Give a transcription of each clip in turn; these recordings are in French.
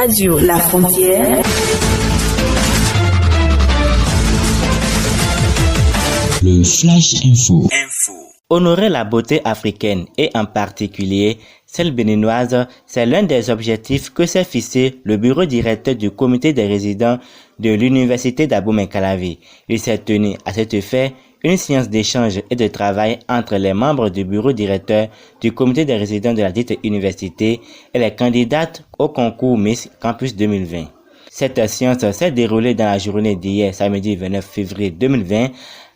Radio La Frontière. Le Flash Info. Honorer la beauté africaine et en particulier celle béninoise, c'est l'un des objectifs que s'est fixé le bureau directeur du comité des résidents de l'université d'Abomey-Calavi. Il s'est tenu à cet effet une séance d'échange et de travail entre les membres du bureau directeur du comité des résidents de la dite université et les candidates au concours Miss Campus 2020. Cette séance s'est déroulée dans la journée d'hier, samedi 29 février 2020,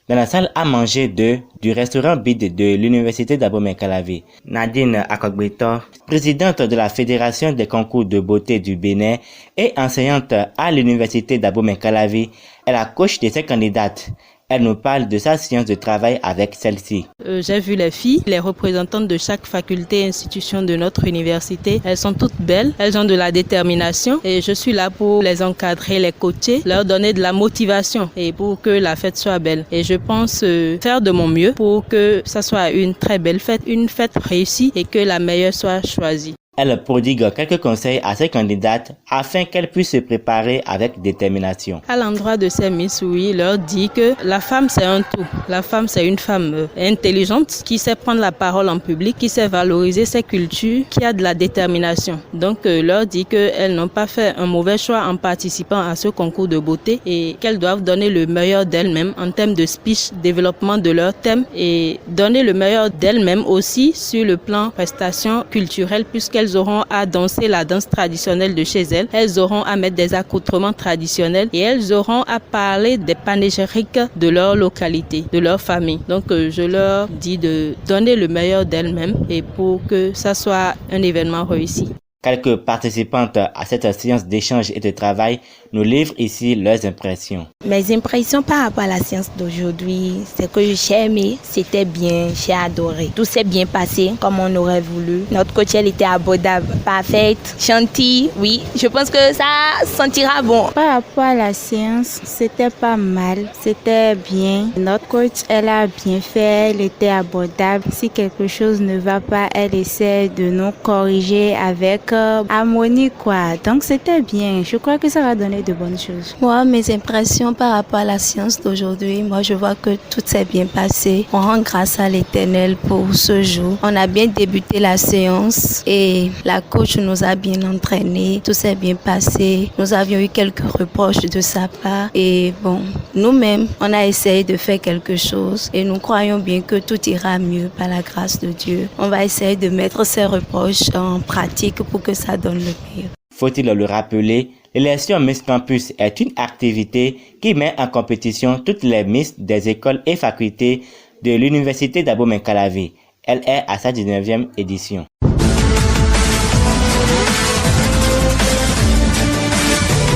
dans la salle à manger du restaurant BID de l'université d'Abomey-Calavi. Nadine Akogbeto, présidente de la Fédération des concours de beauté du Bénin et enseignante à l'université d'Abomey-Calavi, est la coach de ces candidates. Elle nous parle de sa séance de travail avec celle-ci. J'ai vu les filles, les représentantes de chaque faculté et institution de notre université. Elles sont toutes belles, elles ont de la détermination et je suis là pour les encadrer, les coacher, leur donner de la motivation et pour que la fête soit belle. Et je pense faire de mon mieux pour que ça soit une très belle fête, une fête réussie et que la meilleure soit choisie. Elle prodigue quelques conseils à ses candidates afin qu'elles puissent se préparer avec détermination. À l'endroit de ces Miss, oui, leur dit que la femme c'est un tout. La femme c'est une femme intelligente qui sait prendre la parole en public, qui sait valoriser ses cultures, qui a de la détermination. Donc leur dit qu'elles n'ont pas fait un mauvais choix en participant à ce concours de beauté et qu'elles doivent donner le meilleur d'elles-mêmes en termes de speech, développement de leur thème et donner le meilleur d'elles-mêmes aussi sur le plan prestations culturelles puisqu'elles auront à danser la danse traditionnelle de chez elles, elles auront à mettre des accoutrements traditionnels et elles auront à parler des panégyriques de leur localité, de leur famille. Donc je leur dis de donner le meilleur d'elles-mêmes et pour que ça soit un événement réussi. Quelques participantes à cette séance d'échange et de travail nous livrent ici leurs impressions. Mes impressions par rapport à la séance d'aujourd'hui, c'est que j'ai aimé, c'était bien, j'ai adoré. Tout s'est bien passé comme on aurait voulu. Notre coach, elle était abordable, parfaite, gentille, oui. Je pense que ça sentira bon. Par rapport à la séance, c'était pas mal, c'était bien. Notre coach, elle a bien fait, elle était abordable. Si quelque chose ne va pas, elle essaie de nous corriger avec harmonie quoi. Donc c'était bien. Je crois que ça va donner de bonnes choses. Moi, mes impressions par rapport à la séance d'aujourd'hui, moi je vois que tout s'est bien passé. On rend grâce à l'Éternel pour ce jour. On a bien débuté la séance et la coach nous a bien entraînés. Tout s'est bien passé. Nous avions eu quelques reproches de sa part et bon, nous-mêmes, on a essayé de faire quelque chose et nous croyons bien que tout ira mieux par la grâce de Dieu. On va essayer de mettre ces reproches en pratique pour que ça donne le meilleur. Faut-il le rappeler, l'élection Miss Campus est une activité qui met en compétition toutes les Miss des écoles et facultés de l'université d'Abomey-Calavi. Elle est à sa 19e édition.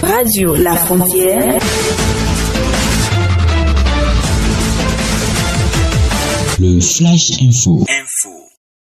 Radio La Frontière. Le Flash Info.